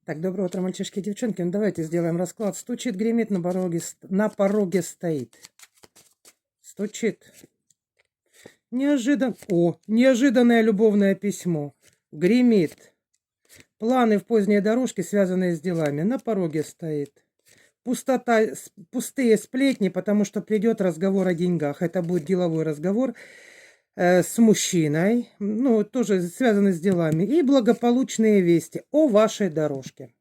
Так, доброе утро, мальчишки и девчонки. Ну, давайте сделаем расклад. Стучит, гремит, на пороге стоит. Стучит. Неожиданное любовное письмо. Гремит. Планы в поздней дорожке, связанные с делами. На пороге стоит. Пустые сплетни, потому что придет разговор о деньгах. Это будет деловой разговор с мужчиной, ну, тоже связанный с делами. И благополучные вести о вашей дорожке.